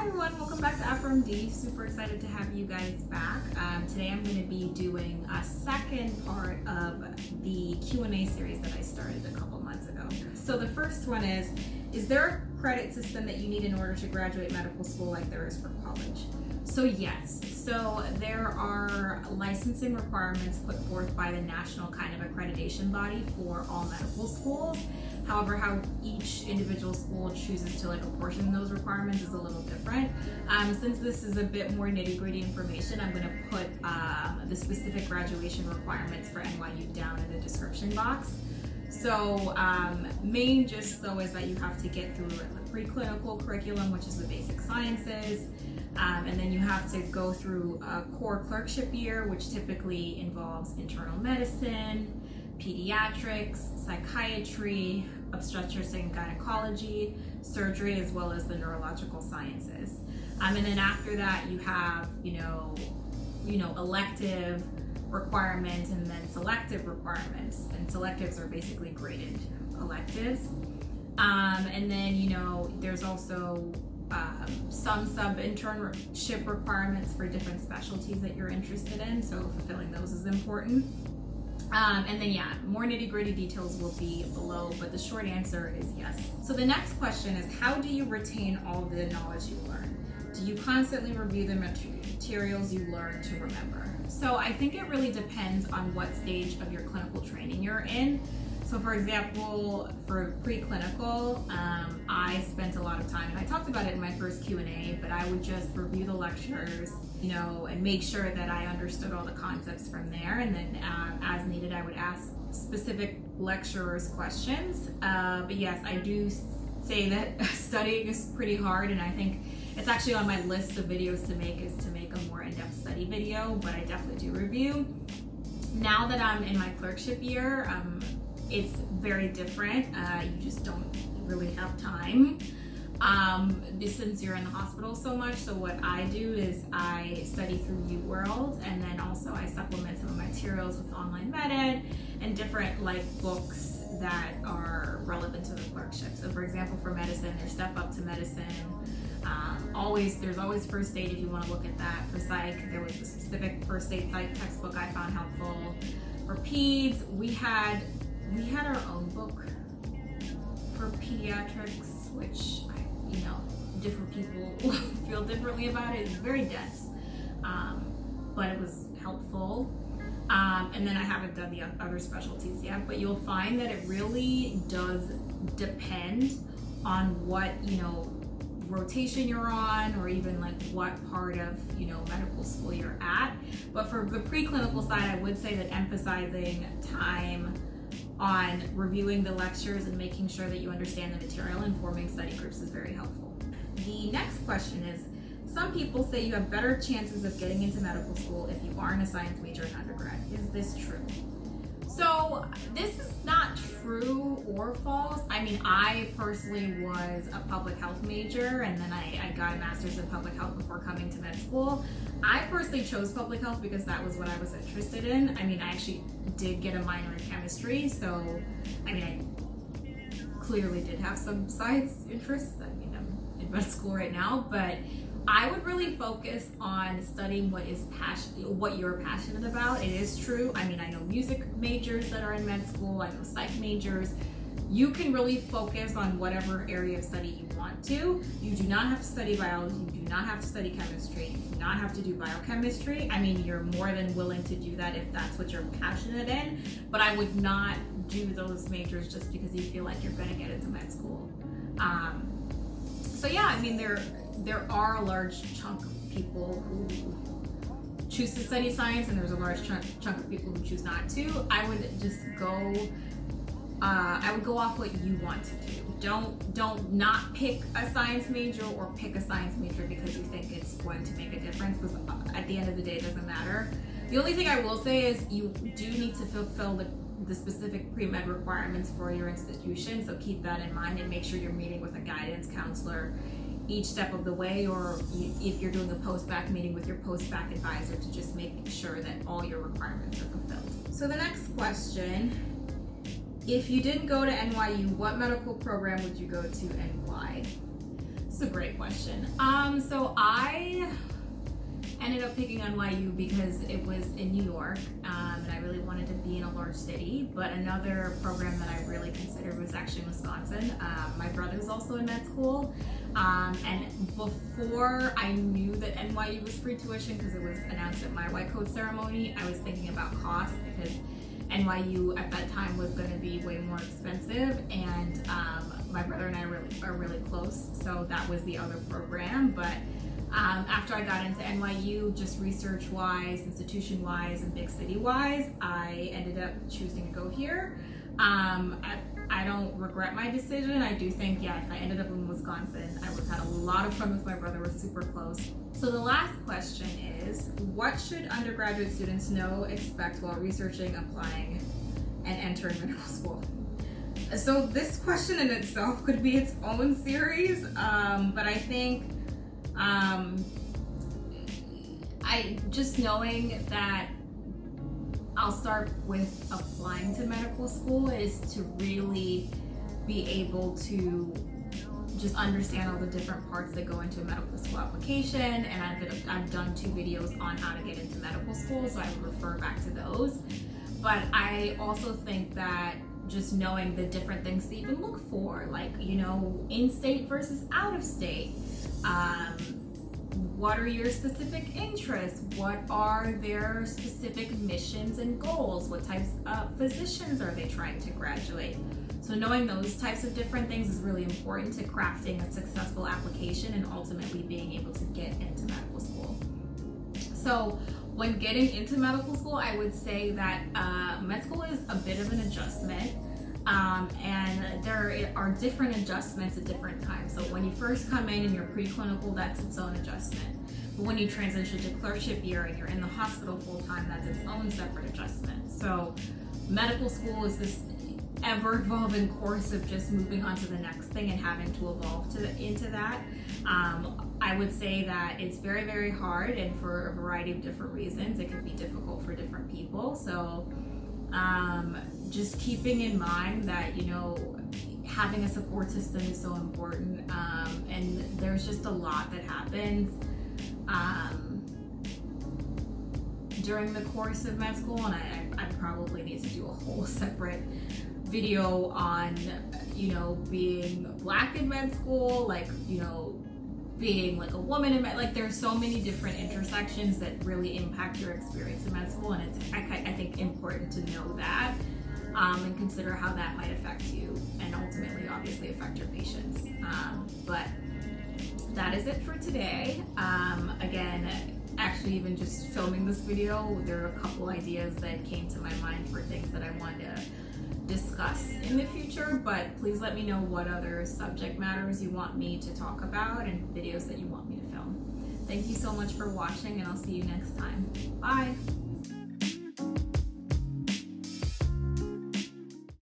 everyone, welcome back to FRMD. Super excited to have you guys back. Today I'm going to be doing a second part of the Q&A series that I started a couple months ago. So the first one is there a credit system that you need in order to graduate medical school like there is for college? So yes, so there are licensing requirements put forth by the national kind of accreditation body for all medical schools. However, how each individual school chooses to apportion those requirements is a little different. Since this is a bit more nitty-gritty information, I'm going to put the specific graduation requirements for NYU down in the description box. So main gist though is that you have to get through the preclinical curriculum, which is the basic sciences, and then you have to go through a core clerkship year, which typically involves internal medicine, pediatrics, psychiatry, obstetrics and gynecology, surgery, as well as the neurological sciences. And then after that, you have, elective requirements and then selective requirements. And selectives are basically graded electives. And then, there's also some sub-internship requirements for different specialties that you're interested in. So fulfilling those is important. And then more nitty-gritty details will be below, but the short answer is yes. So the next question is, how do you retain all of the knowledge you learn? Do you constantly review the materials you learn to remember? So I think it really depends on what stage of your clinical training you're in. So for example, for preclinical, I spent a lot of time, and I talked about it in my first Q&A, but I would just review the lectures, and make sure that I understood all the concepts from there. And then as needed, I would ask specific lecturers questions. But yes, I do say that studying is pretty hard, and I think it's actually on my list of videos to make is to make a more in-depth study video, but I definitely do review. Now that I'm in my clerkship year, it's very different. You just don't really have time since you're in the hospital so much. So what I do is I study through UWorld, and then also I supplement some of my materials with online med ed and different books that are relevant to the clerkship. So for example, for medicine, there's Step Up to Medicine. There's always First Aid if you want to look at that. For psych, there was a specific First Aid psych textbook I found helpful. For peds, we had our own book for pediatrics, which different people feel differently about it. It's very dense, but it was helpful. And then I haven't done the other specialties yet, but you'll find that it really does depend on what rotation you're on, or even what part of medical school you're at. But for the preclinical side, I would say that emphasizing time on reviewing the lectures and making sure that you understand the material and forming study groups is very helpful. The next question is, some people say you have better chances of getting into medical school if you aren't a science major in undergrad. Is this true? So this is not true or false. I mean, I personally was a public health major, and then I got a master's in public health before coming to med school. I personally chose public health because that was what I was interested in. I mean, I actually did get a minor in chemistry, so I clearly did have some science interests. I mean, I'm in med school right now, but I would really focus on studying what you're passionate about. It is true. I mean, I know music majors that are in med school. I know psych majors. You can really focus on whatever area of study you want to. You do not have to study biology. You do not have to study chemistry. You do not have to do biochemistry. I mean, you're more than willing to do that if that's what you're passionate in, but I would not do those majors just because you feel like you're going to get into med school. So yeah, I mean, there are a large chunk of people who choose to study science, and there's a large chunk of people who choose not to. I would just go off what you want to do. Don't not pick a science major or pick a science major because you think it's going to make a difference, because at the end of the day, it doesn't matter. The only thing I will say is you do need to fulfill the specific pre-med requirements for your institution, so keep that in mind and make sure you're meeting with a guidance counselor each step of the way, or if you're doing a post-bac meeting with your post-bac advisor, to just make sure that all your requirements are fulfilled. So the next question, if you didn't go to NYU, what medical program would you go to and why? This is a great question. So I ended up picking NYU because it was in New York, and I really wanted to be in a large city. But another program that I really considered was actually Wisconsin. My brother's also in med school, and before I knew that NYU was free tuition because it was announced at my white coat ceremony, I was thinking about cost because NYU at that time was going to be way more expensive, and my brother and I are really close, so that was the other program. But after I got into NYU, just research-wise, institution-wise, and big city-wise, I ended up choosing to go here. I don't regret my decision. I do think, yeah, if I ended up in Wisconsin, I would have had a lot of fun with my brother. We're super close. So the last question is, what should undergraduate students know, expect while researching, applying, and entering medical school? So this question in itself could be its own series, but I think just knowing that I'll start with applying to medical school is to really be able to just understand all the different parts that go into a medical school application, and I've done 2 videos on how to get into medical school, so I would refer back to those. But I also think that just knowing the different things to even look for, like, you know, in-state versus out-of-state, what are your specific interests? What are their specific missions and goals? What types of physicians are they trying to graduate? So knowing those types of different things is really important to crafting a successful application and ultimately being able to get into medical school. So when getting into medical school, I would say that med school is a bit of an adjustment. And there are different adjustments at different times. So when you first come in and you're preclinical, that's its own adjustment. But when you transition to clerkship year and you're in the hospital full time, that's its own separate adjustment. So medical school is this ever-evolving course of just moving on to the next thing and having to evolve into that. I would say that it's very, very hard, and for a variety of different reasons. It can be difficult for different people. So just keeping in mind that, you know, having a support system is so important, and there's just a lot that happens during the course of med school, and I probably need to do a whole separate video on, you know, being Black in med school, like, you know, being like a woman in med, like there's so many different intersections that really impact your experience in med school, and it's I think important to know that and consider how that might affect you and ultimately obviously affect your patients. But that is it for today. Again, actually even just filming this video, there are a couple ideas that came to my mind for things that I wanted to discuss in the future, but please let me know what other subject matters you want me to talk about and videos that you want me to film. Thank you so much for watching, and I'll see you next time. Bye!